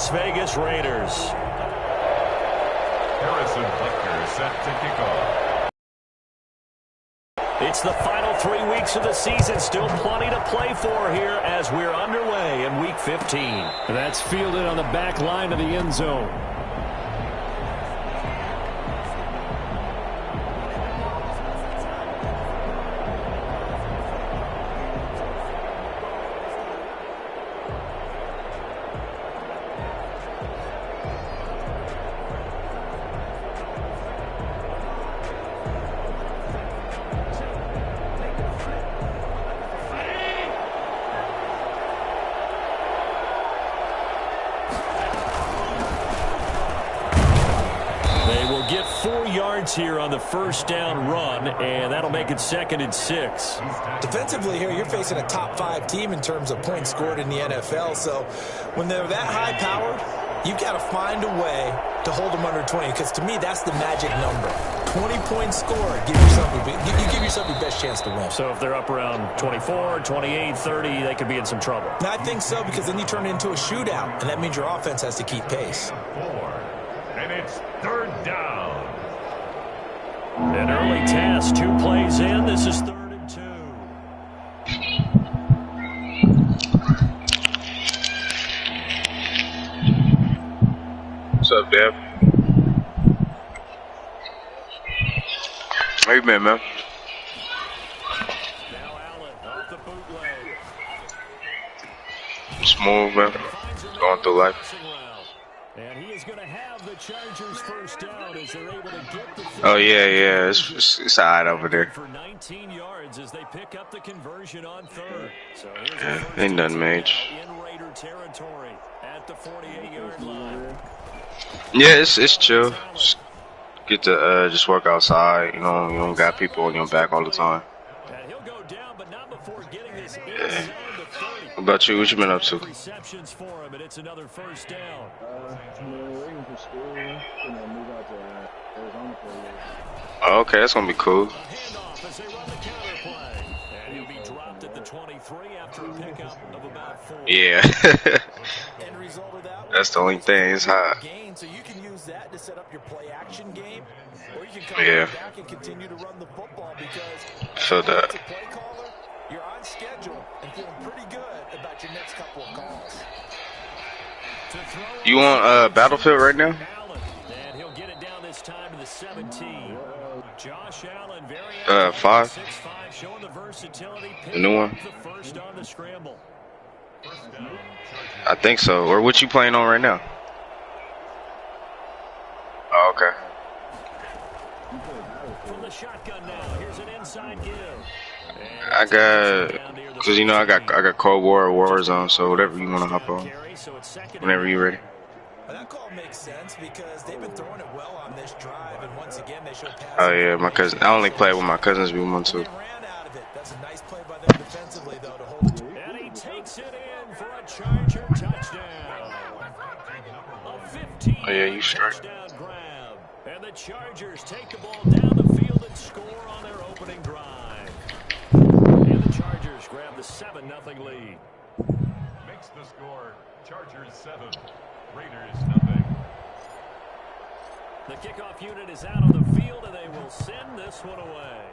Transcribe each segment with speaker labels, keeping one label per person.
Speaker 1: Las Vegas Raiders.
Speaker 2: Harrison Butker set to kick off.
Speaker 1: It's the final 3 weeks of the season. Still plenty to play for here as we're underway in Week 15.
Speaker 3: That's fielded on the back line of the end zone.
Speaker 1: Here on the first down run, and that'll make it 2nd and 6.
Speaker 4: Defensively here, you're facing a top 5 team in terms of points scored in the NFL, so when they're that high powered, you've got to find a way to hold them under 20, because to me, that's the magic number. 20 points scored, you give yourself your best chance to win.
Speaker 1: So if they're up around 24, 28, 30, they could be in some trouble.
Speaker 4: I think so, because then you turn it into a shootout, and that means your offense has to keep pace.
Speaker 2: 4, and it's 3rd down.
Speaker 1: An early test, 2 plays in. This is 3rd and 2.
Speaker 5: What's up, Dev? How you been, man?
Speaker 1: Now Allen off the bootleg.
Speaker 5: Smooth, man. Going through life.
Speaker 1: And he is going to have the Chargers first down as they're able to get the
Speaker 5: Oh yeah. It's alright over there.
Speaker 1: For 19 yards as they pick up the conversion on 3rd. So
Speaker 5: Ain't nothing major.
Speaker 1: In Raider territory at the 48-yard line.
Speaker 5: Yeah, it's chill. Just get to just work outside. You know, you don't got people on your back all the time.
Speaker 1: And he'll go down, but not before getting this inside the 30.
Speaker 5: What about you? What you been up to?
Speaker 1: Receptions for him, and it's another first down.
Speaker 6: Waiting for school, move out to Arizona for a year.
Speaker 5: Oh, okay, that's gonna be cool.
Speaker 1: Handoff as they run the counter play. And he'll be dropped at the 23 after a pickup of about 4.
Speaker 5: Yeah.
Speaker 4: End result of that,
Speaker 5: That's the only thing. It's hot.
Speaker 4: so you can use that to set up your play action game, or you can come back and continue to run the football, because
Speaker 5: So that.
Speaker 4: as a play caller, you're on schedule and feeling pretty good about your next couple of calls.
Speaker 5: You on Battlefield right now?
Speaker 1: And he'll get it down this time to the 17. Josh Allen, very
Speaker 5: 5.
Speaker 1: 6'5", showing the versatility.
Speaker 5: The new one.
Speaker 1: The first on the scramble.
Speaker 5: I think so. Or what you playing on right now? Oh, okay.
Speaker 1: From the shotgun now, here's an inside give.
Speaker 5: I got, cause you know I got Cold War or Warzone, so whatever you wanna hop on, whenever you ready.
Speaker 4: Well, that call makes sense because they've been throwing it well on this drive, and once again they show pass.
Speaker 5: Oh yeah, my cousin. I only play with my cousins. We want to.
Speaker 4: They ran out of it. That's a nice play by them defensively, though, to hold it.
Speaker 1: And he takes it in for a Charger touchdown. A 15
Speaker 5: Oh yeah, you straight.
Speaker 1: touchdown grab. And the Chargers take the ball down the field and score on their opening drive. And the Chargers grab the 7-0 lead.
Speaker 2: Makes the score Chargers 7, Raiders 0.
Speaker 1: The kickoff unit is out on the field, and they will send this one away.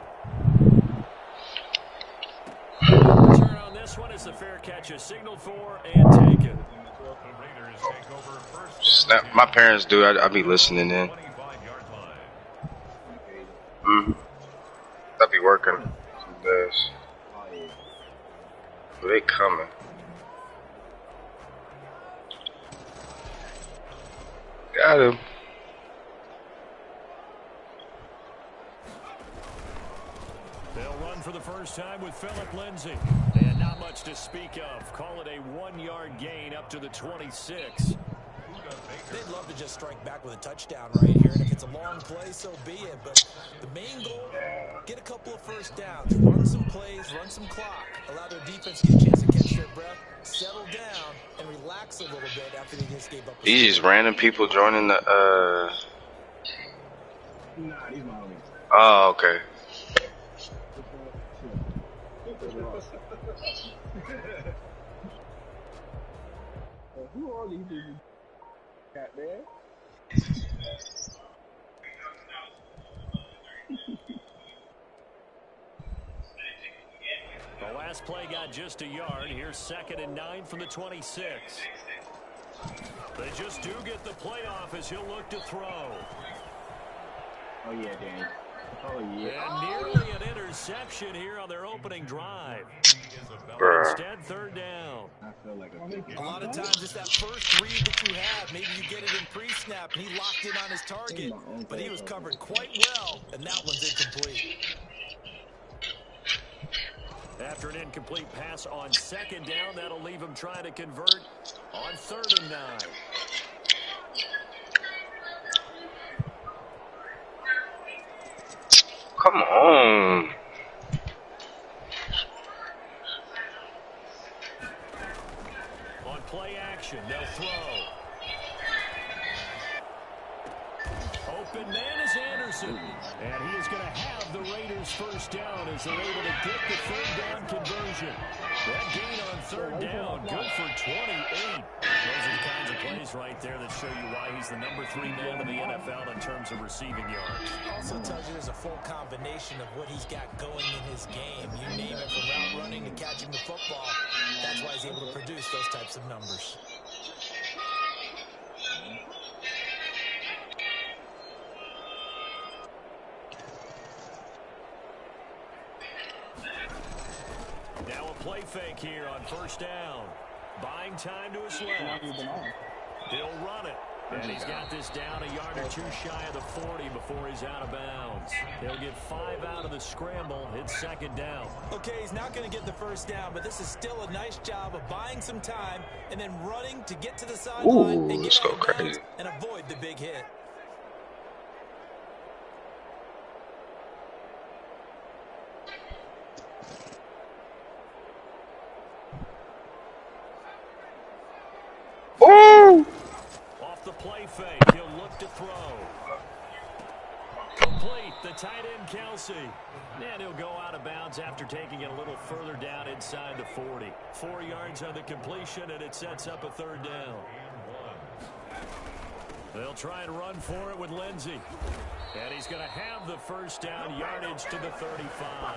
Speaker 1: Return on this one is the fair catch is signaled for and taken.
Speaker 2: The Raiders take over first.
Speaker 5: Snap. My parents do. I be listening in.
Speaker 2: 25-yard line.
Speaker 5: I be working. Some days. But they coming. Got him.
Speaker 1: They'll run for the first time with Phillip Lindsay. And not much to speak of. Call it a 1-yard gain up to the 26.
Speaker 4: They'd love to just strike back with a touchdown right here, and if it's a long play, so be it. But the main goal, get a couple of first downs, run some plays, run some clock, allow their defense to get a chance to catch their breath, settle down, and relax a little bit after they just gave up.
Speaker 5: These just random people joining the.
Speaker 6: Nah, he's my homie.
Speaker 5: Oh, okay.
Speaker 6: Who are these dudes? Got there.
Speaker 1: The last play got just a yard. Here's 2nd and 9 from the 26. They just do get the playoff as he'll look to throw.
Speaker 6: Oh, yeah, Danny. Oh, yeah.
Speaker 1: And nearly an interception here on their opening drive.
Speaker 5: Bruh.
Speaker 1: Instead, 3rd down.
Speaker 6: I feel like
Speaker 4: A lot of times it's that first read that you have. Maybe you get it in pre-snap, and he locked in on his target, but he was covered quite well, and that one's incomplete.
Speaker 1: After an incomplete pass on 2nd down, that'll leave him trying to convert on 3rd and 9.
Speaker 5: Come on.
Speaker 1: On play action, they'll throw. Open man is Anderson. And he is going to have the Raiders 1st down as they're able to get the 3rd down conversion. That gain on 3rd down, good for 28. Those are the kinds of plays right there that show you why he's the number 3 man in the NFL in terms of receiving yards.
Speaker 4: Also tells you there's a full combination of what he's got going in his game. You name it, from route running to catching the football. That's why he's able to produce those types of numbers.
Speaker 1: Now a play fake here on 1st down. Buying time to his left. He'll run it. And he's got this down a yard or 2 shy of the 40 before he's out of bounds. He'll get 5 out of the scramble. It's 2nd down.
Speaker 4: Okay, he's not going to get the 1st down, but this is still a nice job of buying some time and then running to get to the sideline and get out of bounds and avoid the big hit.
Speaker 5: Ooh!
Speaker 1: Off the play fake, he'll look to throw. Complete, the tight end Kelsey. And he'll go out of bounds after taking it a little further down inside the 40. 4 yards on the completion, and it sets up a 3rd down. They'll try and run for it with Lindsey. And he's going to have the 1st down, yardage to the 35.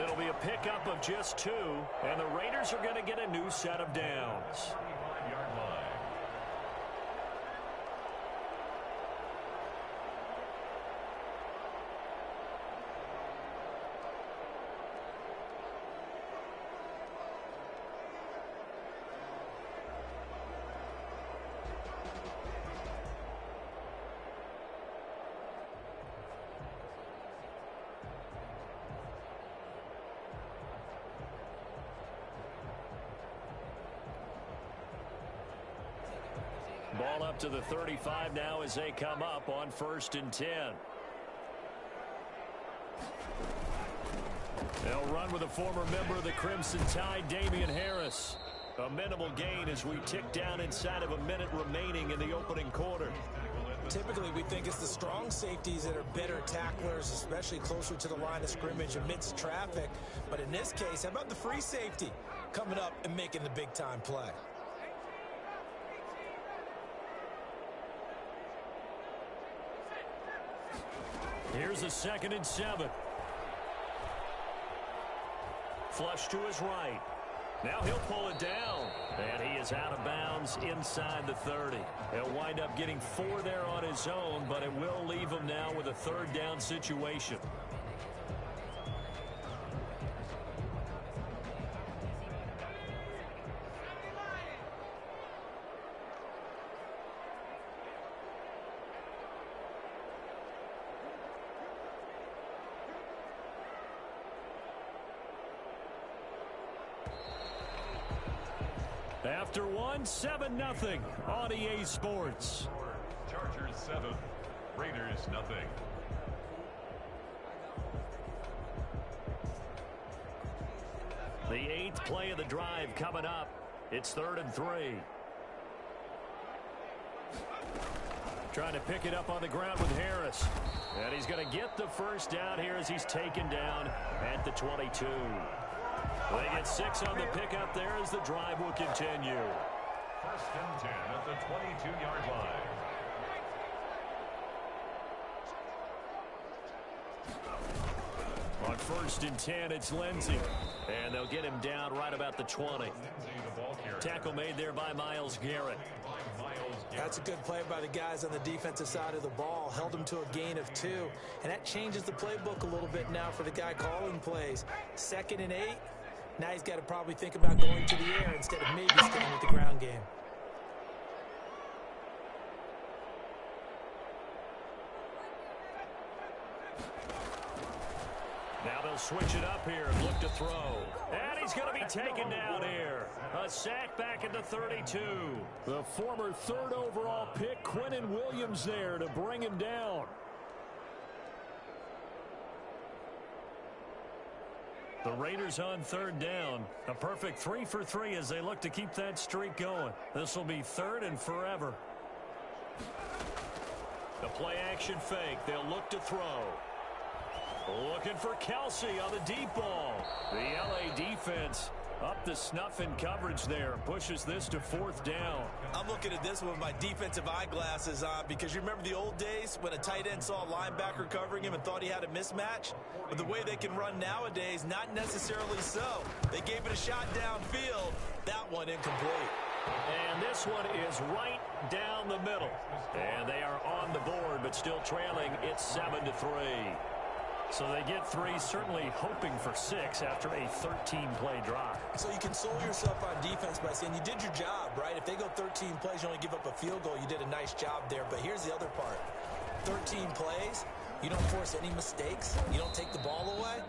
Speaker 1: It'll be a pickup of just 2, and the Raiders are going to get a new set of downs. Ball up to the 35 now as they come up on 1st and 10. They'll run with a former member of the Crimson Tide, Damian Harris. A minimal gain as we tick down inside of a minute remaining in the opening quarter.
Speaker 4: Typically, we think it's the strong safeties that are better tacklers, especially closer to the line of scrimmage amidst traffic. But in this case, how about the free safety coming up and making the big-time play?
Speaker 1: Here's a 2nd and 7. Flush to his right. Now he'll pull it down. And he is out of bounds inside the 30. He'll wind up getting 4 there on his own, but it will leave him now with a 3rd down situation. After one, 7-0 on EA Sports.
Speaker 2: Chargers 7, Raiders nothing.
Speaker 1: The 8th play of the drive coming up. It's 3rd and 3. Trying to pick it up on the ground with Harris. And he's going to get the 1st down here as he's taken down at the 22. They get 6 on the pickup there as the drive will continue.
Speaker 2: 1st and 10 at the 22-yard line.
Speaker 1: On 1st and 10, it's Lindsey. And they'll get him down right about the 20. Tackle made there by Myles Garrett.
Speaker 4: That's a good play by the guys on the defensive side of the ball. Held him to a gain of 2. And that changes the playbook a little bit now for the guy calling plays. 2nd and 8. Now he's got to probably think about going to the air instead of maybe staying with the ground game.
Speaker 1: Now they'll switch it up here and look to throw. And he's going to be taken down here. A sack back at the 32. The former 3rd overall pick, Quinnen Williams, there to bring him down. The Raiders on 3rd down. A perfect 3 for 3 as they look to keep that streak going. This will be 3rd and forever. The play action fake. They'll look to throw. Looking for Kelsey on the deep ball. The LA defense up to snuff in coverage there. Pushes this to 4th down.
Speaker 4: I'm looking at this one with my defensive eyeglasses on because you remember the old days when a tight end saw a linebacker covering him and thought he had a mismatch? But the way they can run nowadays, not necessarily so. They gave it a shot downfield. That one incomplete.
Speaker 1: And this one is right down the middle. And they are on the board, but still trailing. It's 7-3. So they get 3, certainly hoping for 6 after a 13-play drive.
Speaker 4: So you console yourself on defense by saying you did your job, right? If they go 13 plays, you only give up a field goal. You did a nice job there. But here's the other part. 13 plays, you don't force any mistakes. You don't take the ball away.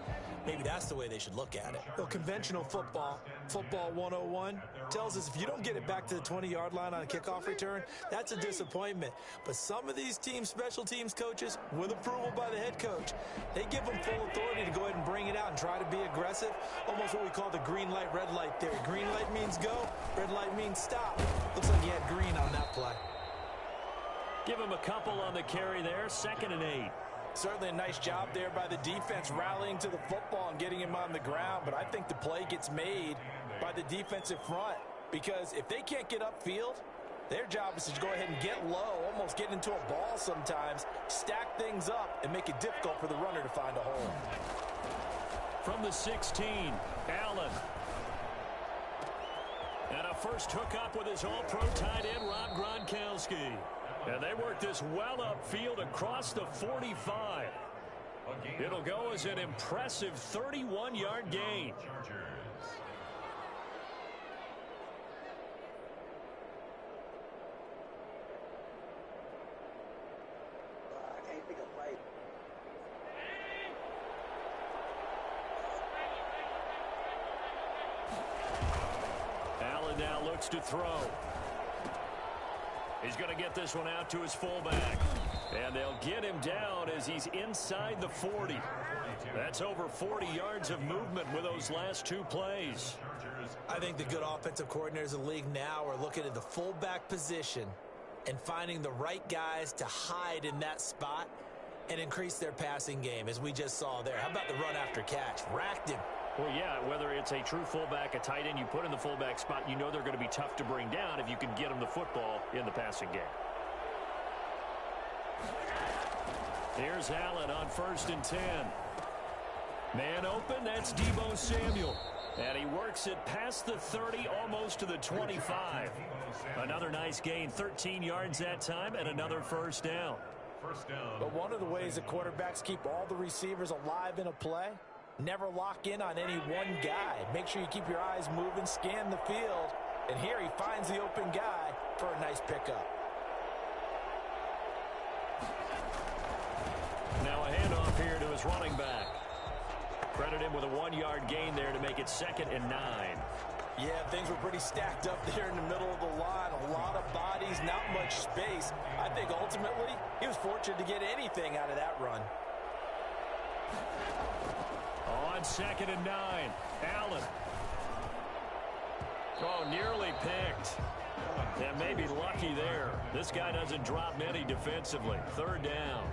Speaker 4: Maybe that's the way they should look at it. Well, conventional football 101, tells us if you don't get it back to the 20-yard line on a kickoff return, that's a disappointment. But some of these teams, special teams coaches, with approval by the head coach, they give them full authority to go ahead and bring it out and try to be aggressive. Almost what we call the green light, red light theory. Green light means go, red light means stop. Looks like he had green on that play.
Speaker 1: Give him a couple on the carry there, 2nd and 8.
Speaker 4: Certainly a nice job there by the defense rallying to the football and getting him on the ground, but I think the play gets made by the defensive front because if they can't get upfield, their job is to go ahead and get low, almost get into a ball sometimes, stack things up, and make it difficult for the runner to find a hole.
Speaker 1: From the 16, Allen. And a first hookup with his all-pro tight end, Rob Gronkowski. And they work this well upfield across the 45. It'll go as an impressive 31-yard gain. Allen now looks to throw. He's going to get this one out to his fullback. And they'll get him down as he's inside the 40. That's over 40 yards of movement with those last 2 plays.
Speaker 4: I think the good offensive coordinators in the league now are looking at the fullback position and finding the right guys to hide in that spot and increase their passing game, as we just saw there. How about the run after catch? Racked him.
Speaker 1: Well, yeah, whether it's a true fullback, a tight end, you put in the fullback spot, you know they're going to be tough to bring down if you can get them the football in the passing game. Here's Allen on 1st and 10. Man open, that's Deebo Samuel. And he works it past the 30, almost to the 25. Another nice gain, 13 yards that time, and another first down.
Speaker 4: But one of the ways that quarterbacks keep all the receivers alive in a play, never lock in on any one guy. Make sure you keep your eyes moving, scan the field, and here he finds the open guy for a nice pickup.
Speaker 1: Now a handoff here to his running back. Credit him with a 1-yard gain there to make it 2nd and 9.
Speaker 4: Yeah, things were pretty stacked up there in the middle of the line. A lot of bodies, not much space. I think ultimately he was fortunate to get anything out of that run.
Speaker 1: On 2nd and 9, Allen. Oh, nearly picked. And maybe lucky there. This guy doesn't drop many defensively. 3rd down.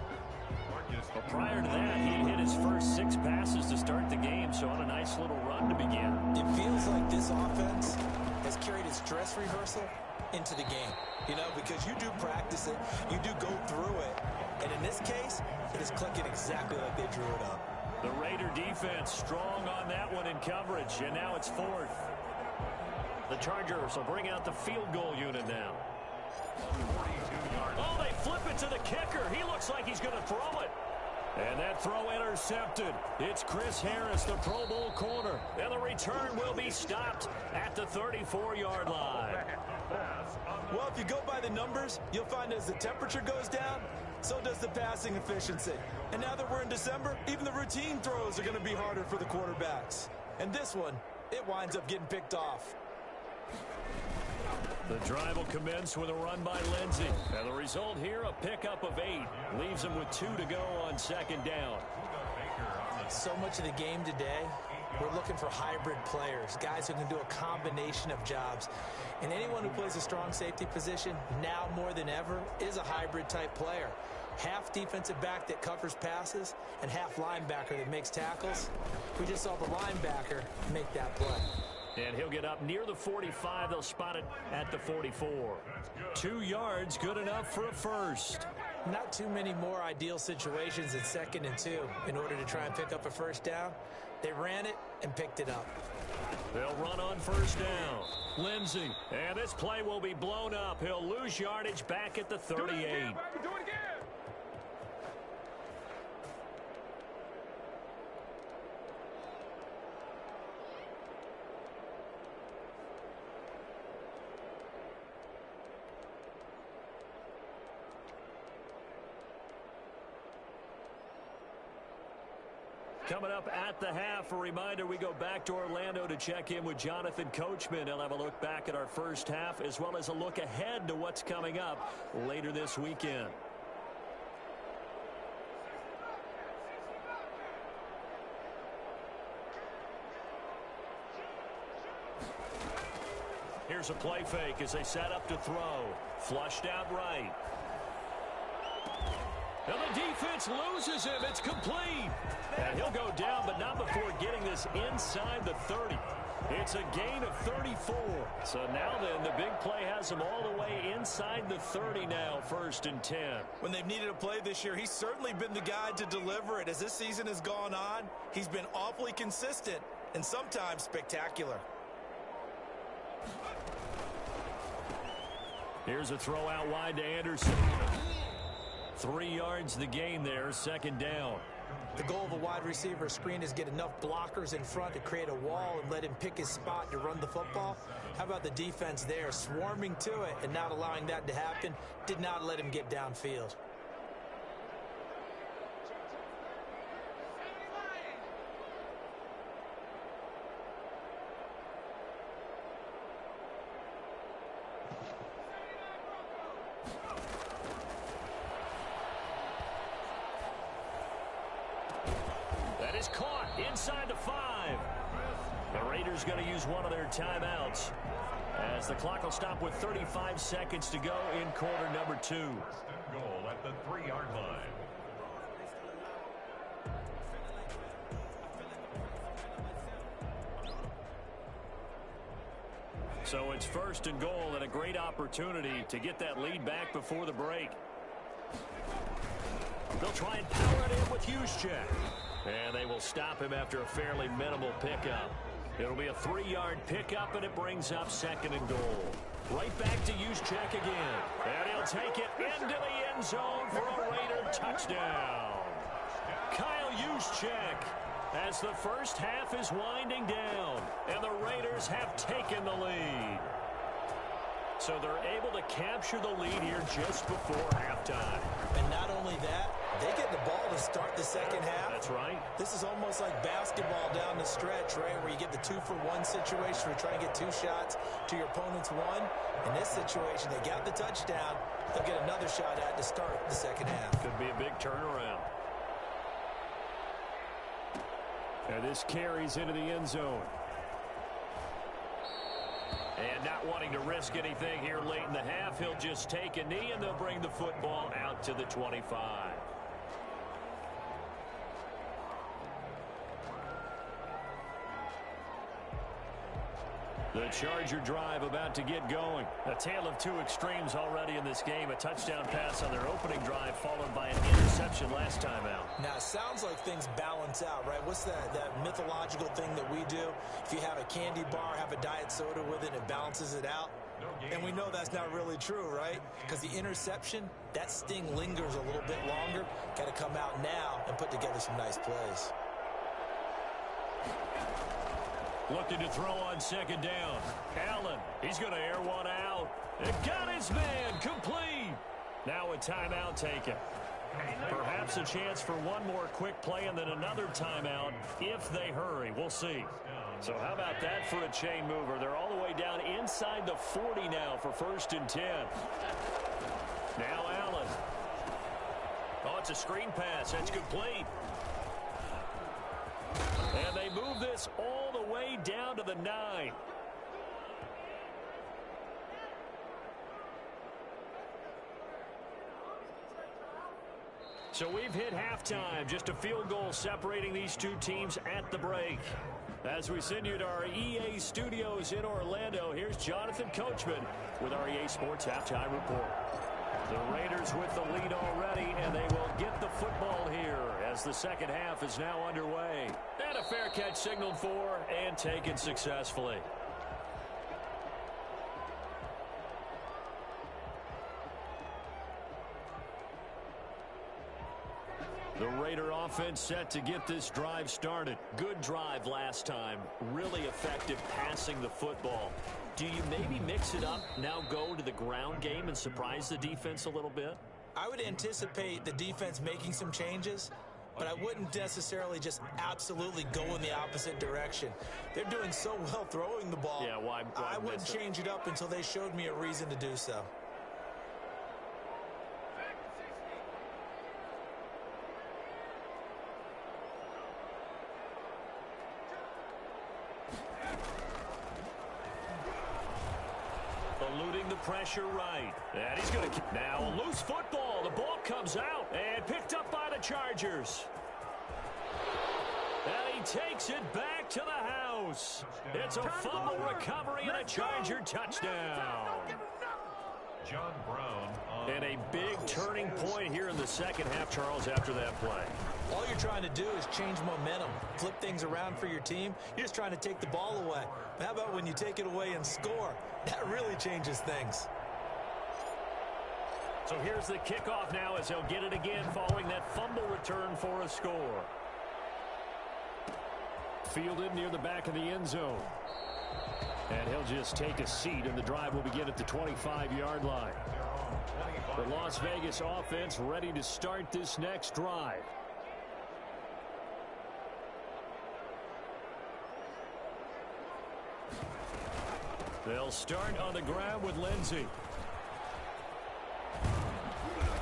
Speaker 1: But prior to that, he hit his first 6 passes to start the game, so on a nice little run to begin.
Speaker 4: It feels like this offense has carried its dress rehearsal into the game, because you do practice it, you do go through it, and in this case, it is clicking exactly like they drew it up.
Speaker 1: The Raider defense strong on that one in coverage, and now it's 4th. The Chargers will bring out the field goal unit now. Oh, they flip it to the kicker. He looks like he's going to throw it. And that throw intercepted. It's Chris Harris, the Pro Bowl corner. And the return will be stopped at the 34-yard line.
Speaker 4: Well, if you go by the numbers, you'll find as the temperature goes down, so does the passing efficiency. And now that we're in December, even the routine throws are going to be harder for the quarterbacks. And this one, it winds up getting picked off.
Speaker 1: The drive will commence with a run by Lindsey. And the result here, a pickup of 8. Leaves him with 2 to go on 2nd down.
Speaker 4: So much of the game today, we're looking for hybrid players, guys who can do a combination of jobs. And anyone who plays a strong safety position, now more than ever, is a hybrid type player. Half defensive back that covers passes and half linebacker that makes tackles. We just saw the linebacker make that play.
Speaker 1: And he'll get up near the 45. They'll spot it at the 44. 2 yards, good enough for a first.
Speaker 4: Not too many more ideal situations at 2nd and 2 in order to try and pick up a first down. They ran it and picked it up.
Speaker 1: They'll run on 1st down. Lindsey, and this play will be blown up. He'll lose yardage back at the 38.
Speaker 7: Do it again.
Speaker 1: Coming up at the half, a reminder, we go back to Orlando to check in with Jonathan Coachman. He'll have a look back at our first half as well as a look ahead to what's coming up later this weekend. Here's a play fake as they set up to throw. Flushed out right. And the defense loses him. It's complete. And he'll go down, but not before getting this inside the 30. It's a gain of 34. So now then, the big play has him all the way inside the 30 now, 1st and 10.
Speaker 4: When they've needed a play this year, he's certainly been the guy to deliver it. As this season has gone on, he's been awfully consistent and sometimes spectacular.
Speaker 1: Here's a throw out wide to Anderson. 3 yards the gain there, 2nd down.
Speaker 4: The goal of a wide receiver screen is get enough blockers in front to create a wall and let him pick his spot to run the football. How about the defense there, swarming to it and not allowing that to happen? Did not let him get downfield.
Speaker 1: Is caught inside the 5. The Raiders going to use one of their timeouts as the clock will stop with 35 seconds to go in quarter number 2.
Speaker 2: Goal at the 3-yard line.
Speaker 1: So it's 1st and goal and a great opportunity to get that lead back before the break. They'll try and power it in with Juszczyk. And they will stop him after a fairly minimal pickup. It'll be a 3-yard pickup, and it brings up 2nd and goal. Right back to Juszczyk again. And he'll take it into the end zone for a Raider touchdown. Kyle Juszczyk, as the first half is winding down, and the Raiders have taken the lead. So they're able to capture the lead here just before halftime.
Speaker 4: And not only that, they get the ball to start the second half.
Speaker 1: That's right.
Speaker 4: This is almost like basketball down the stretch, right, where you get the 2-for-1 situation where you try and get 2 shots to your opponent's 1. In this situation, they got the touchdown. They'll get another shot at to start the second half.
Speaker 1: Could be a big turnaround. And this carries into the end zone. And not wanting to risk anything here late in the half, he'll just take a knee and they'll bring the football out to the 25.
Speaker 3: The Charger drive about to get going. A tale of two extremes already in this game. A touchdown pass on their opening drive followed by an interception last time out.
Speaker 4: Now, it sounds like things balance out, right? What's that mythological thing that we do? If you have a candy bar, have a diet soda with it, it balances it out. And we know that's not really true, right? Because the interception, that sting lingers a little bit longer. Got to come out now and put together some nice plays.
Speaker 3: Looking to throw on second down. Allen, he's going to air one out. It got his man complete. Now a timeout taken. Perhaps a chance for one more quick play and then another timeout if they hurry. We'll see. So how about that for a chain mover? They're all the way down inside the 40 now for 1st and 10. Now Allen. Oh, it's a screen pass. That's complete. And they move this all the way down to the 9. So we've hit halftime. Just a field goal separating these two teams at the break. As we send you to our EA studios in Orlando, here's Jonathan Coachman with our EA Sports Halftime Report. The Raiders with the lead already, and they will get the football here as the second half is now underway. And a fair catch signaled for and taken successfully. The Raider offense set to get this drive started. Good drive last time. Really effective passing the football. Do you maybe mix it up, now go to the ground game and surprise the defense a little bit?
Speaker 4: I would anticipate the defense making some changes, but I wouldn't necessarily just absolutely go in the opposite direction. They're doing so well throwing the ball.
Speaker 3: Yeah, why
Speaker 4: I wouldn't change it up until they showed me a reason to do so.
Speaker 3: Eluding the pressure right. And he's going to now a loose football. The ball comes out and picked up by the Chargers. And he takes it back to the house. It's a fumble recovery and a Charger touchdown.
Speaker 2: John Brown.
Speaker 3: And a big turning point here in the second half, Charles, after that play.
Speaker 4: All you're trying to do is change momentum, flip things around for your team. You're just trying to take the ball away. How about when you take it away and score? That really changes things.
Speaker 3: So here's the kickoff now as he'll get it again following that fumble return for a score. Fielded near the back of the end zone. And he'll just take a seat, and the drive will begin at the 25-yard line. The Las Vegas offense ready to start this next drive. They'll start on the ground with Lindsey.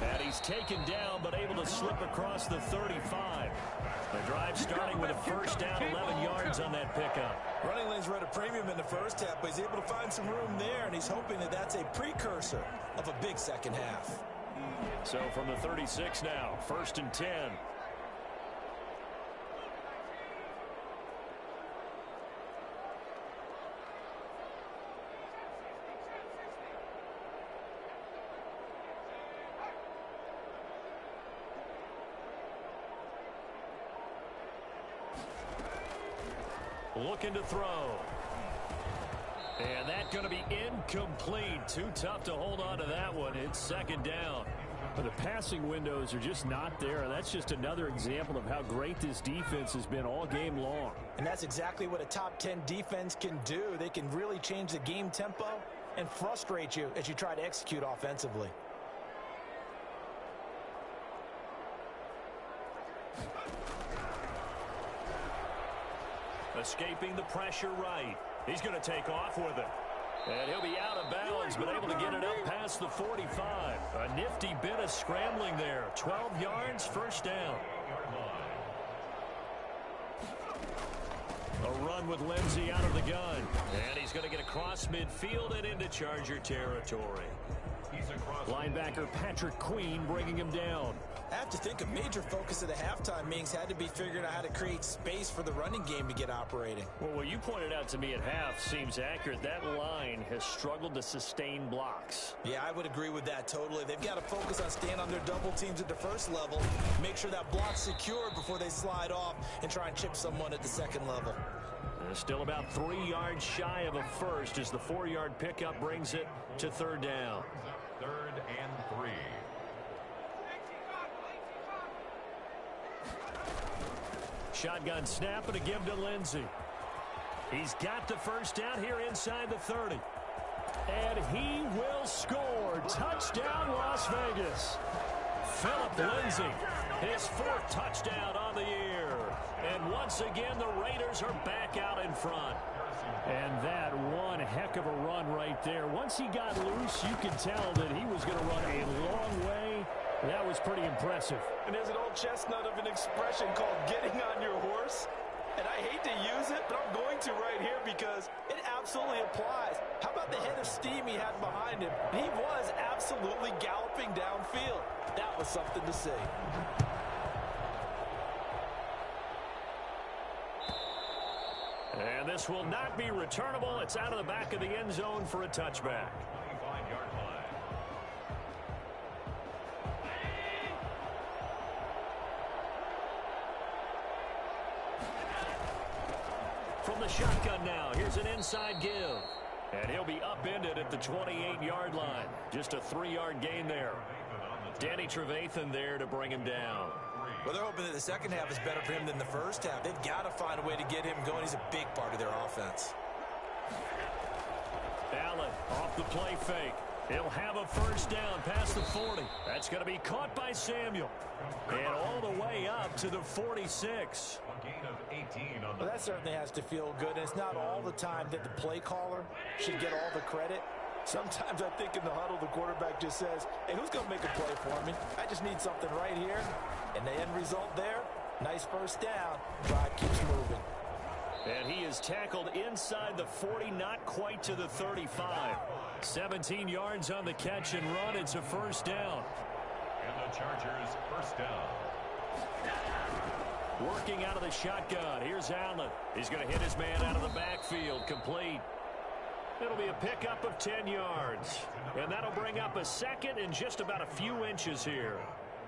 Speaker 3: And he's taken down, but able to slip across the 35. The drive starting with a first down, 11 yards on that pickup.
Speaker 4: Running lanes were at a premium in the first half, but he's able to find some room there, and he's hoping that that's a precursor of a big second half.
Speaker 3: So from the 36 now, 1st and 10. Looking to throw. And that's going to be incomplete. Too tough to hold on to that one. It's second down. But the passing windows are just not there. That's just another example of how great this defense has been all game long.
Speaker 4: And that's exactly what a top 10 defense can do. They can really change the game tempo and frustrate you as you try to execute offensively.
Speaker 3: Escaping the pressure right. He's going to take off with it. And he'll be out of bounds, but able to get it up past the 45. A nifty bit of scrambling there. 12 yards, first down. A run with Lindsey out of the gun. And he's going to get across midfield and into Charger territory. Linebacker Patrick Queen bringing him down.
Speaker 4: I have to think a major focus of the halftime meetings had to be figuring out how to create space for the running game to get operating.
Speaker 3: Well, what you pointed out to me at half seems accurate. That line has struggled to sustain blocks.
Speaker 4: Yeah, I would agree with that totally. They've got to focus on staying on their double teams at the first level, make sure that block's secured before they slide off and try and chip someone at the second level.
Speaker 3: They're still about 3 yards shy of a first as the 4-yard pickup brings it to third down.
Speaker 2: 3rd and 3.
Speaker 3: Shotgun snap and a give to Lindsey. He's got the first down here inside the 30. And he will score. Touchdown, Las Vegas. Phillip Lindsay, his 4th touchdown on the year. And once again, the Raiders are back out in front. And that one heck of a run right there. Once he got loose, you could tell that he was going to run a long way. That was pretty impressive.
Speaker 7: And there's an old chestnut of an expression called getting on your horse. And I hate to use it, but I'm going to right here because it absolutely applies. How about the head of steam he had behind him? He was absolutely galloping downfield. That was something to see.
Speaker 3: And this will not be returnable. It's out of the back of the end zone for a touchback.
Speaker 2: 25-yard line.
Speaker 3: From the shotgun now, here's an inside give. And he'll be upended at the 28-yard line. Just a 3-yard gain there. Danny Trevathan there to bring him down.
Speaker 4: Well, they're hoping that the second half is better for him than the first half. They've got to find a way to get him going. He's a big part of their offense.
Speaker 3: Allen off the play fake. He'll have a first down past the 40. That's going to be caught by Samuel. And all the way up to the 46.
Speaker 2: A gain of 18 on the...
Speaker 7: Well, that certainly has to feel good. And it's not all the time that the play caller should get all the credit. Sometimes I think in the huddle, the quarterback just says, hey, who's going to make a play for me? I just need something right here. And the end result there, nice first down. Drive keeps moving.
Speaker 3: And he is tackled inside the 40, not quite to the 35. 17 yards on the catch and run. It's a first down.
Speaker 2: And the Chargers first down.
Speaker 3: Working out of the shotgun. Here's Allen. He's going to hit his man out of the backfield. Complete. It'll be a pickup of 10 yards. And that'll bring up a second and just about a few inches here.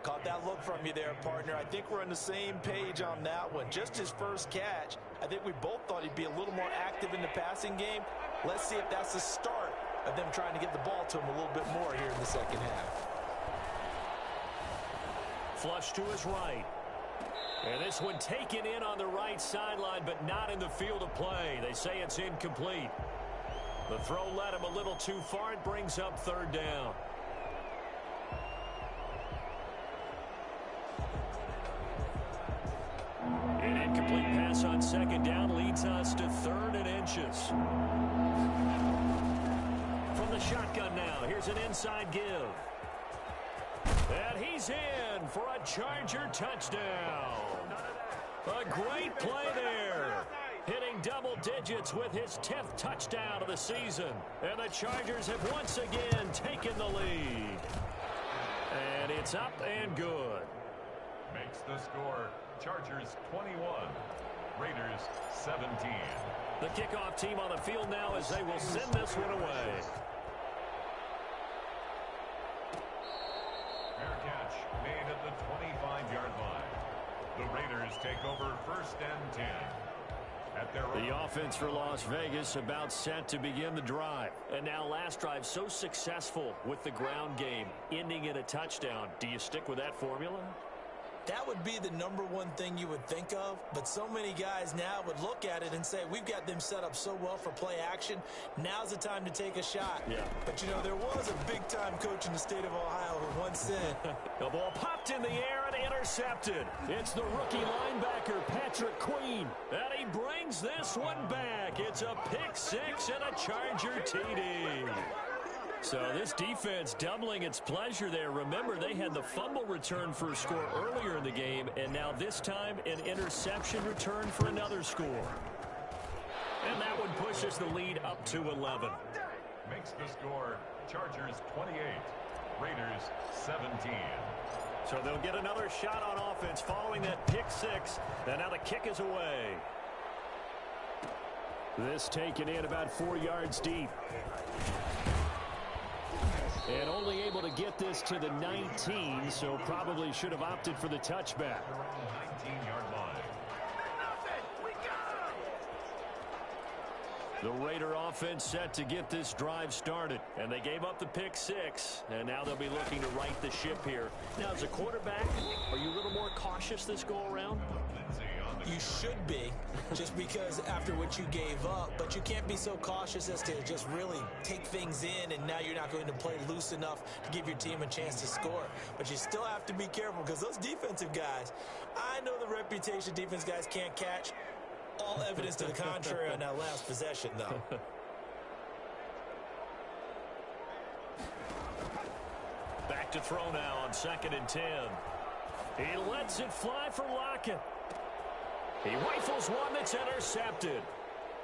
Speaker 7: Caught that look from you there, partner. I think we're on the same page on that one. Just his first catch. I think we both thought he'd be a little more active in the passing game. Let's see if that's the start of them trying to get the ball to him a little bit more here in the second half.
Speaker 3: Flush to his right. And this one taken in on the right sideline, but not in the field of play. They say it's incomplete. The throw led him a little too far. It brings up third down. An incomplete pass on second down leads us to 3rd and inches. From the shotgun now, here's an inside give. And he's in for a Charger touchdown. A great play there. Hitting double digits with his 10th touchdown of the season. And the Chargers have once again taken the lead. And it's up and good.
Speaker 2: Makes the score Chargers 21, Raiders 17.
Speaker 3: The kickoff team on the field now as they will send this one away.
Speaker 2: Fair catch made at the 25-yard line. The Raiders take over 1st and 10. At their
Speaker 3: The offense for Las Vegas about set to begin the drive. And now last drive so successful with the ground game, ending in a touchdown. Do you stick with that formula?
Speaker 4: That would be the #1 thing you would think of, but so many guys now would look at it and say, we've got them set up so well for play action, now's the time to take a shot.
Speaker 3: Yeah.
Speaker 4: But, you know, there was a big-time coach in the state of Ohio who once said,
Speaker 3: The ball popped in the air and intercepted. It's the rookie linebacker, Patrick Queen, and he brings this one back. It's a pick six and a Charger TD. So this defense doubling its pleasure there. Remember, they had the fumble return for a score earlier in the game, and now this time an interception return for another score. And that one pushes the lead up to 11.
Speaker 2: makes the score Chargers 28, Raiders 17.
Speaker 3: So they'll get another shot on offense following that pick six. And now the kick is away. This taken in about 4 yards deep. And only able to get this to the 19, so probably should have opted for the touchback.
Speaker 2: 19-yard line.
Speaker 3: The Raider offense set to get this drive started. And they gave up the pick six. And now they'll be looking to right the ship here. Now, as a quarterback, are you a little more cautious this go-around?
Speaker 7: You should be, just because after what you gave up, but you can't be so cautious as to just really take things in, and now you're not going to play loose enough to give your team a chance to score. But you still have to be careful, because those defensive guys, I know the reputation defense guys can't catch. All evidence to the contrary on that last possession, though.
Speaker 3: Back to throw now on 2nd and 10. He lets it fly for Lockett. He rifles one that's intercepted.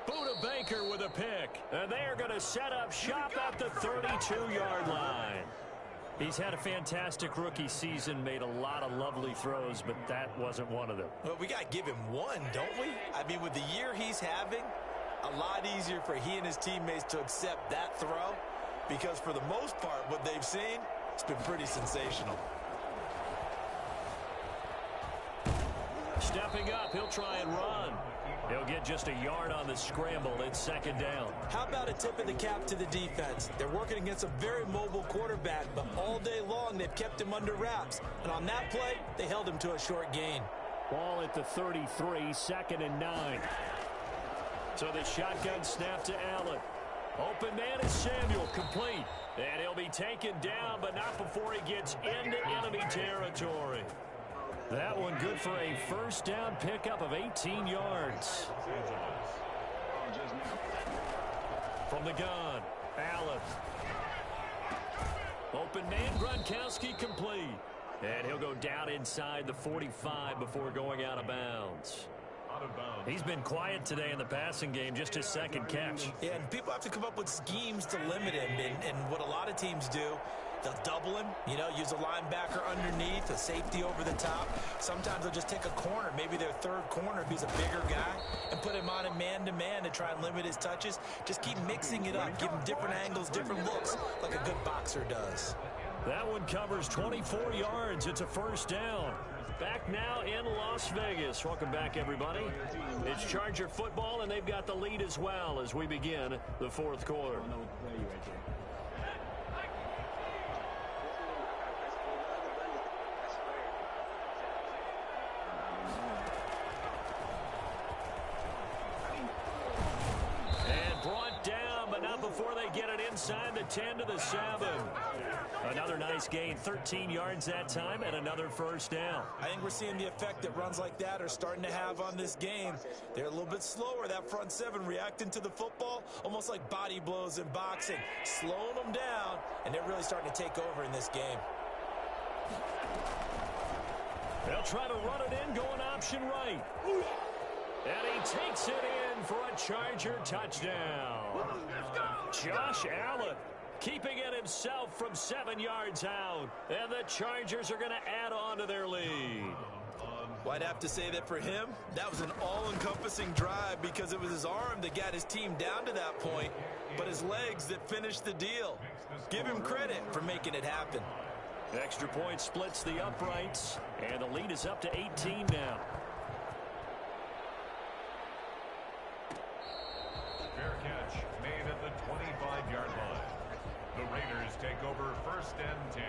Speaker 3: Buda Baker with a pick. And they're going to set up shop at the 32-yard line. He's had a fantastic rookie season, made a lot of lovely throws, but that wasn't one of them.
Speaker 7: Well, we got to give him one, don't we? I mean, with the year he's having, a lot easier for he and his teammates to accept that throw, because for the most part, what they've seen, it's been pretty sensational.
Speaker 3: Stepping up, he'll try and run. He'll get just a yard on the scramble. It's 2nd down.
Speaker 7: How about a tip of the cap to the defense? They're working against a very mobile quarterback, but all day long they've kept him under wraps. And on that play, they held him to a short gain.
Speaker 3: Ball at the 33, 2nd and 9. So the shotgun snap to Allen. Open man is Samuel, complete. And he'll be taken down, but not before he gets into enemy territory. That one good for a 1st down pickup of 18 yards. From the gun, Allen. Open man, Gronkowski complete. And he'll go down inside the 45 before going out of bounds. He's been quiet today in the passing game, just his 2nd catch.
Speaker 7: Yeah, and people have to come up with schemes to limit him. And what a lot of teams do, they'll double him, use a linebacker underneath, a safety over the top. Sometimes they'll just take a corner, maybe their 3rd corner if he's a bigger guy, and put him on a man-to-man to try and limit his touches. Just keep mixing it up, give him different angles, different looks, like a good boxer does.
Speaker 3: That one covers 24 yards. It's a 1st down. Back now in Las Vegas. Welcome back, everybody. It's Charger football, and they've got the lead as well as we begin the 4th quarter. And brought down, but not before they get it inside the 10 to the 7. Another nice gain, 13 yards that time, and another 1st down.
Speaker 7: I think we're seeing the effect that runs like that are starting to have on this game. They're a little bit slower, that front 7, reacting to the football, almost like body blows in boxing, slowing them down, and they're really starting to take over in this game.
Speaker 3: They'll try to run it in, going option right. And he takes it in for a Charger touchdown. Josh Allen keeping it himself from 7 yards out. And the Chargers are going to add on to their lead.
Speaker 7: Well, I'd have to say that for him, that was an all-encompassing drive because it was his arm that got his team down to that point, but his legs that finished the deal. Give him credit for making it happen.
Speaker 3: Extra point splits the uprights, and the lead is up to 18 now.
Speaker 2: Fair catch made at the 25-yard line. The Raiders take over 1st and 10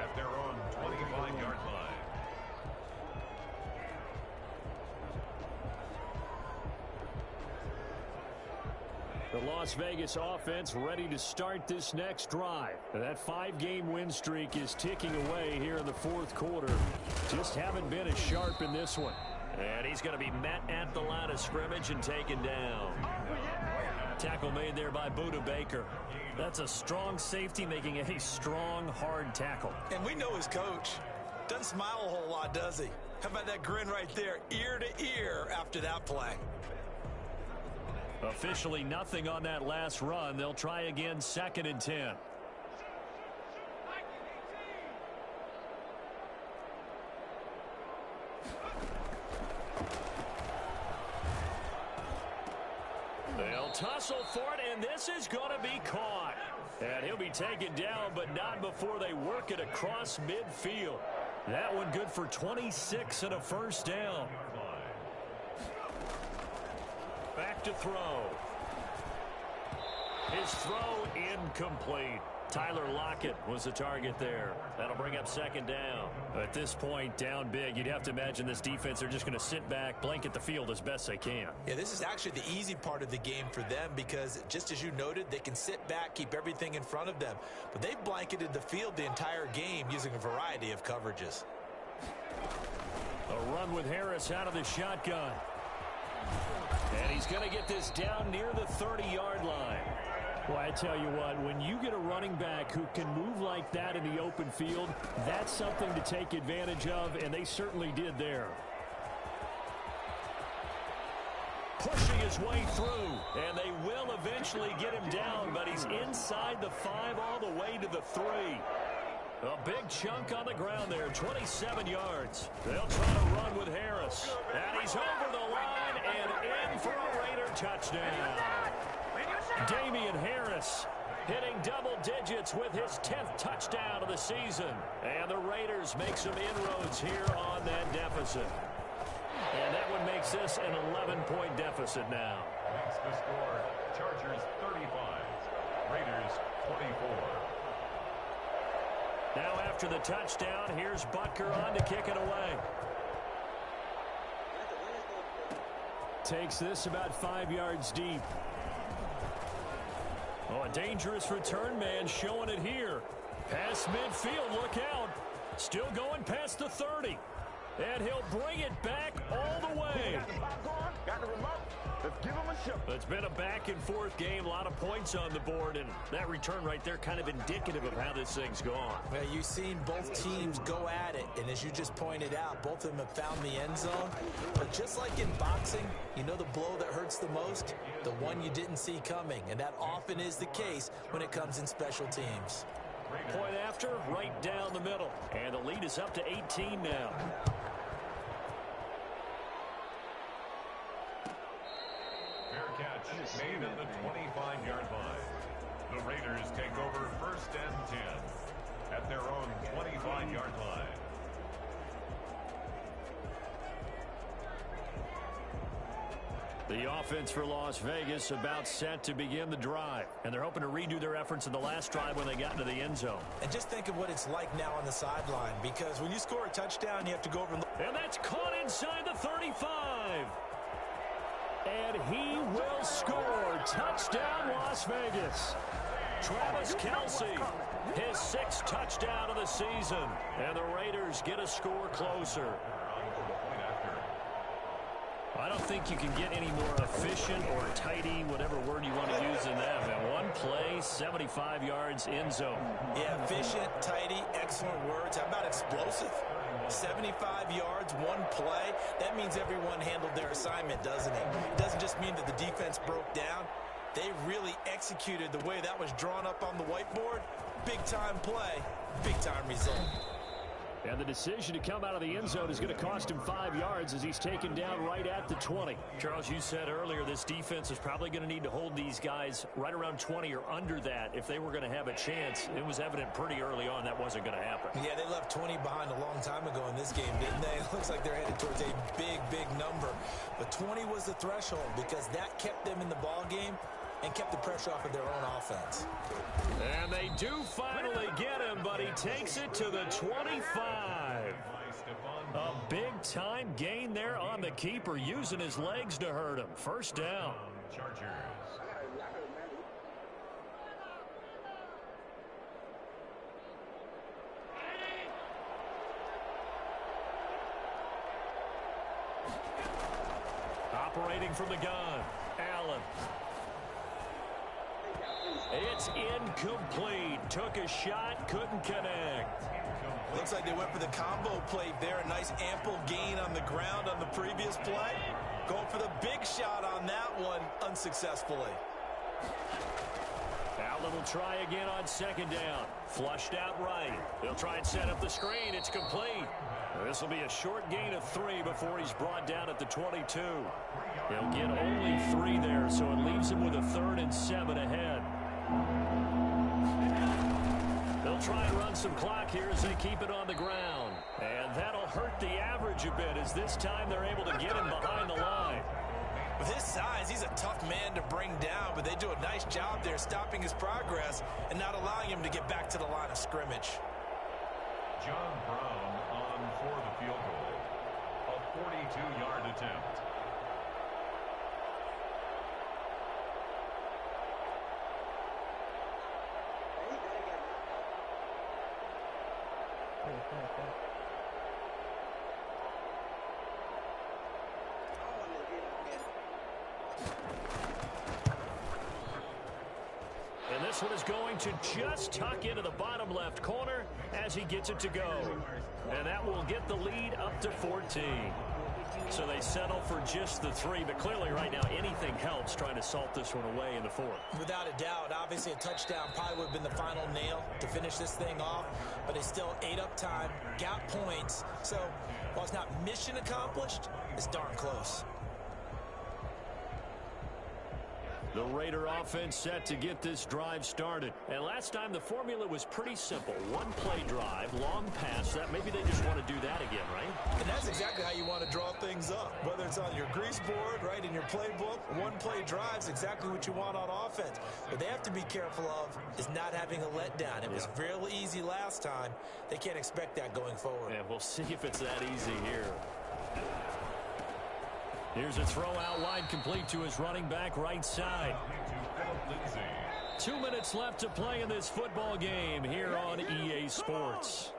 Speaker 2: at their own 25-yard line.
Speaker 3: The Las Vegas offense ready to start this next drive. That 5-game win streak is ticking away here in the 4th quarter. Just haven't been as sharp in this one. And he's going to be met at the line of scrimmage and taken down. Tackle made there by Buda Baker. That's a strong safety making a strong, hard tackle.
Speaker 7: And we know his coach. Doesn't smile a whole lot, does he? How about that grin right there, ear to ear after that play?
Speaker 3: Officially nothing on that last run. They'll try again, 2nd and 10. tussle for it, and this is going to be caught. And he'll be taken down, but not before they work it across midfield. That one good for 26 and a first down. Back to throw. His throw incomplete. Tyler Lockett was the target there. That'll bring up second down. At this point, down big, you'd have to imagine this defense are just going to sit back, blanket the field as best they can.
Speaker 7: Yeah, this is actually the easy part of the game for them because, just as you noted, they can sit back, keep everything in front of them. But they've blanketed the field the entire game using a variety of coverages.
Speaker 3: A run with Harris out of the shotgun. And he's going to get this down near the 30-yard line. Well, I tell you what, when you get a running back who can move like that in the open field, that's something to take advantage of, and they certainly did there. Pushing his way through, and they will eventually get him down, but he's inside the 5 all the way to the 3. A big chunk on the ground there, 27 yards. They'll try to run with Harris. And he's over the line and in for a Raider touchdown. Damian Harris hitting double digits with his 10th touchdown of the season. And the Raiders make some inroads here on that deficit. And that one makes this an 11-point deficit now.
Speaker 2: Makes the score Chargers 35, Raiders 24.
Speaker 3: Now after the touchdown, here's Butker on to kick it away. Takes this about 5 yards deep. Oh, a dangerous return man showing it here. Past midfield, look out. Still going past the 30. And he'll bring it back all the way.
Speaker 6: Got the remote. Let's give him a shot.
Speaker 3: It's been a back-and-forth game, a lot of points on the board, and that return right there kind of indicative of how this thing's gone.
Speaker 7: Well, you've seen both teams go at it, and as you just pointed out, both of them have found the end zone. But just like in boxing, you know the blow that hurts the most? The one you didn't see coming, and that often is the case when it comes in special teams.
Speaker 3: Point after, right down the middle, and the lead is up to 18 now.
Speaker 2: Catch made at the 25-yard line. The Raiders take over first and 10 at their own 25-yard line.
Speaker 3: The offense for Las Vegas about set to begin the drive. And they're hoping to redo their efforts in the last drive when they got into the end zone.
Speaker 7: And just think of what it's like now on the sideline, because when you score a touchdown, you have to go over and look.
Speaker 3: And that's caught inside the 35. And he will score. Touchdown, Las Vegas. Travis Kelce, his 6th touchdown of the season. And the Raiders get a score closer. I don't think you can get any more efficient or tidy, whatever word you want to use in that. And one play, 75 yards, end zone.
Speaker 7: Yeah, efficient, tidy, excellent words. How about explosive? 75 yards, one play. That means everyone handled their assignment, doesn't it? It doesn't just mean that the defense broke down. They really executed the way that was drawn up on the whiteboard. Big-time play, big-time result.
Speaker 3: And the decision to come out of the end zone is going to cost him 5 yards as he's taken down right at the 20. Charles, you said earlier this defense is probably going to need to hold these guys right around 20 or under that if they were going to have a chance. It was evident pretty early on that wasn't going to happen.
Speaker 7: Yeah, they left 20 behind a long time ago in this game, didn't they? It looks like they're headed towards a big, big number. But 20 was the threshold because that kept them in the ball game and kept the pressure off of their own offense.
Speaker 3: And they do finally get him, but he takes it to the 25. A big-time gain there on the keeper, using his legs to hurt him. First down.
Speaker 2: Chargers.
Speaker 3: Operating from the gun, Allen. It's incomplete. Took a shot, couldn't connect.
Speaker 7: Looks like they went for the combo play there. A nice ample gain on the ground on the previous play. Going for the big shot on that one unsuccessfully.
Speaker 3: Allen will try again on second down. Flushed out right. They'll try and set up the screen. It's complete. This will be a short gain of 3 before he's brought down at the 22. He'll get only 3 there, so it leaves him with a 3rd and 7 ahead. They'll try and run some clock here as they keep it on the ground. And that'll hurt the average a bit as this time they're able to get him behind the line.
Speaker 7: With his size, he's a tough man to bring down, but they do a nice job there stopping his progress and not allowing him to get back to the line of scrimmage.
Speaker 2: John Brown on for the field goal. A 42-yard attempt.
Speaker 3: And this one is going to just tuck into the bottom left corner as he gets it to go. And that will get the lead up to 14. So they settle for just the 3, but clearly right now anything helps trying to salt this one away in the 4th.
Speaker 7: Without a doubt, obviously a touchdown probably would have been the final nail to finish this thing off, but they still ate up time, got points. So while it's not mission accomplished, it's darn close.
Speaker 3: The Raider offense set to get this drive started. And last time the formula was pretty simple. 1-play drive, long pass. That maybe they just want to do that again, right?
Speaker 7: And that's exactly how you want to draw things up. Whether it's on your grease board, right, in your playbook, 1-play drive is exactly what you want on offense. What they have to be careful of is not having a letdown. It was real easy last time. They can't expect that going forward.
Speaker 3: Yeah, we'll see if it's that easy here. Here's a throw out wide, complete to his running back right side. 2 minutes left to play in this football game here on EA Sports.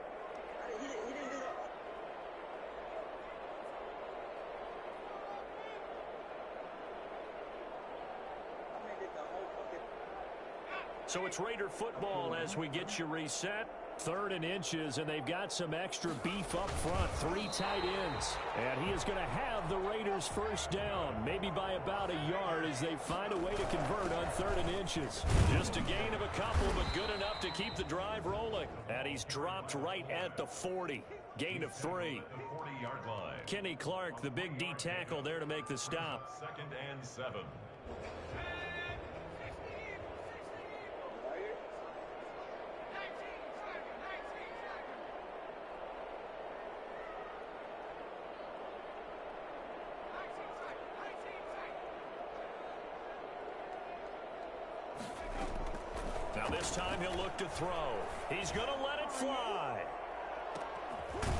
Speaker 3: So it's Raider football as we get you reset. 3rd and inches, and they've got some extra beef up front. 3 tight ends. And he is going to have the Raiders first down, maybe by about a yard as they find a way to convert on 3rd and inches. Just a gain of a couple, but good enough to keep the drive rolling. And he's dropped right at the 40. Gain of 3.
Speaker 2: 40-yard line.
Speaker 3: Kenny Clark, the big D tackle there to make the stop.
Speaker 2: 2nd and 7.
Speaker 3: Now this time he'll look to throw. He's going to let it fly.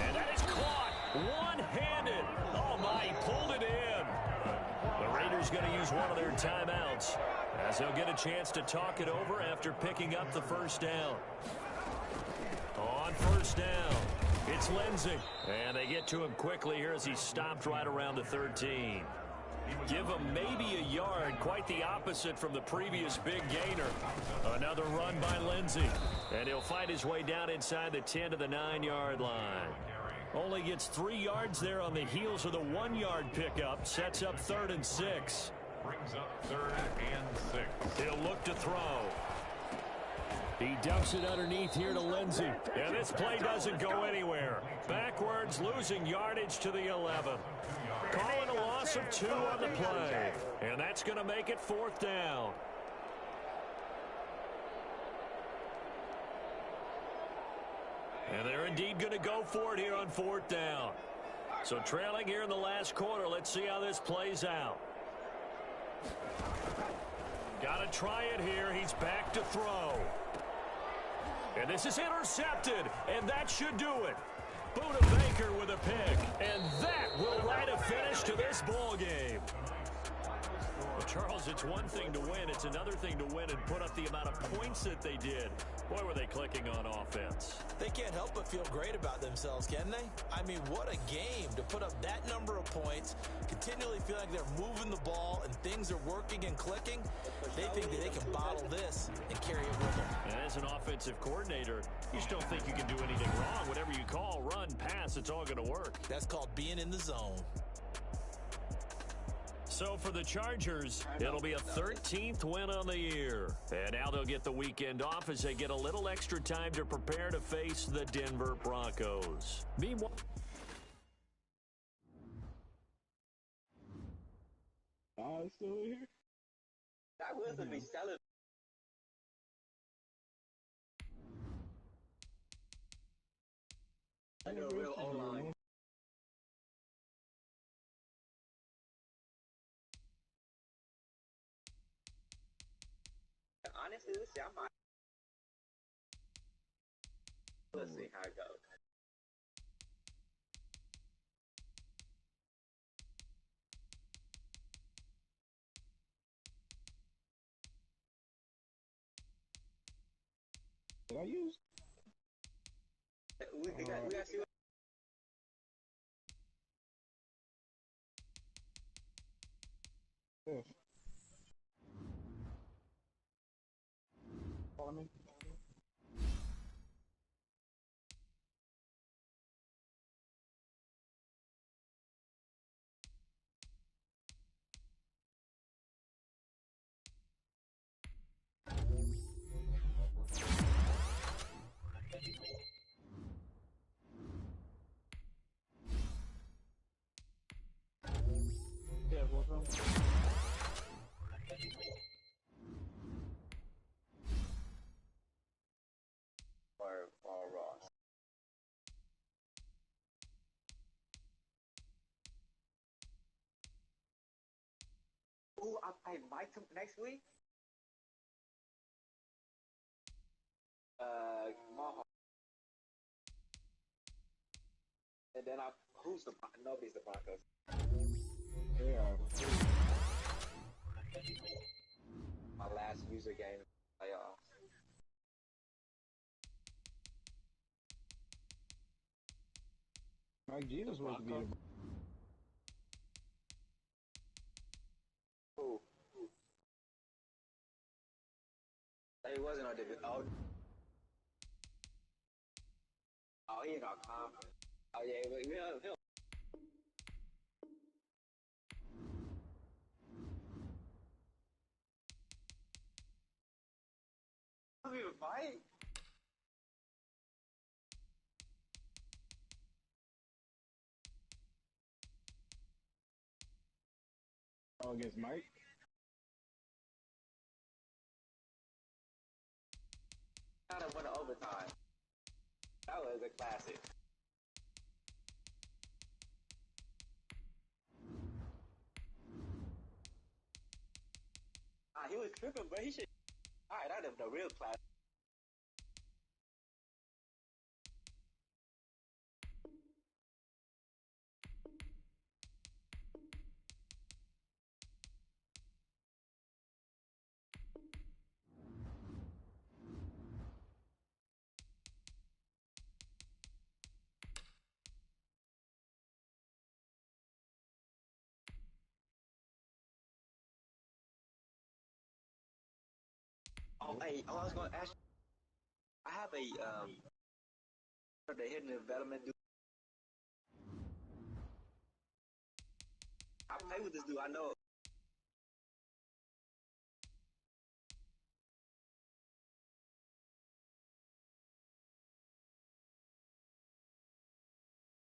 Speaker 3: And that is caught one-handed. Oh, my, he pulled it in. The Raiders going to use one of their timeouts as they'll get a chance to talk it over after picking up the first down. On first down, it's Lindsey. And they get to him quickly here as he stopped right around the 13. Give him maybe a yard, quite the opposite from the previous big gainer. Another run by Lindsey. And he'll find his way down inside the 10 to the 9-yard line. Only gets 3 yards there on the heels of the 1-yard pickup. Sets up 3rd and 6.
Speaker 2: Brings up 3rd and 6.
Speaker 3: He'll look to throw. He dumps it underneath here to Lindsey. And this play doesn't go anywhere. Backwards, losing yardage to the 11. Calling a loss of 2 on the play. And that's going to make it 4th down. And they're indeed going to go for it here on 4th down. So trailing here in the last quarter. Let's see how this plays out. Got to try it here. He's back to throw. And this is intercepted. And that should do it. Buda Baker with a pick. And that will write a finish to this ball game. Well, Charles, it's one thing to win. It's another thing to win and put up the amount of points that they did. Boy, were they clicking on offense.
Speaker 7: They can't help but feel great about themselves, can they? I mean, what a game to put up that number of points, continually feel like they're moving the ball and things are working and clicking. They think that they can bottle this and carry it with them.
Speaker 3: And as an offensive coordinator, you just don't think you can do anything wrong. Whatever you call, run, pass, it's all going to work.
Speaker 7: That's called being in the zone.
Speaker 3: So for the Chargers, it'll be a 13th win on the year. And now they'll get the weekend off as they get a little extra time to prepare to face the Denver Broncos. Meanwhile,
Speaker 6: I still here.
Speaker 8: That Wilson be selling. I know real O-line. Honestly, let's see. I might. Let's see how it goes.
Speaker 6: Did I use?
Speaker 8: We got to see what.
Speaker 6: Yes. Follow me. Yeah, what's wrong?
Speaker 8: Or Ross. Ooh, I play Mike next week. Mahomes. And then nobody's the Broncos.
Speaker 6: Yeah.
Speaker 8: My last user game in the playoffs.
Speaker 6: Mike Jesus was to be the.
Speaker 8: Ooh. He wasn't on division. Oh, he in our conference. Oh yeah, but he'll. We would fight.
Speaker 6: Oh, against Mike.
Speaker 8: Got him win overtime. That was a classic. He was tripping, but he should. All right, that is the real classic. Oh, hey, I was going to ask you. I have a the hidden development dude. I play with this dude. I know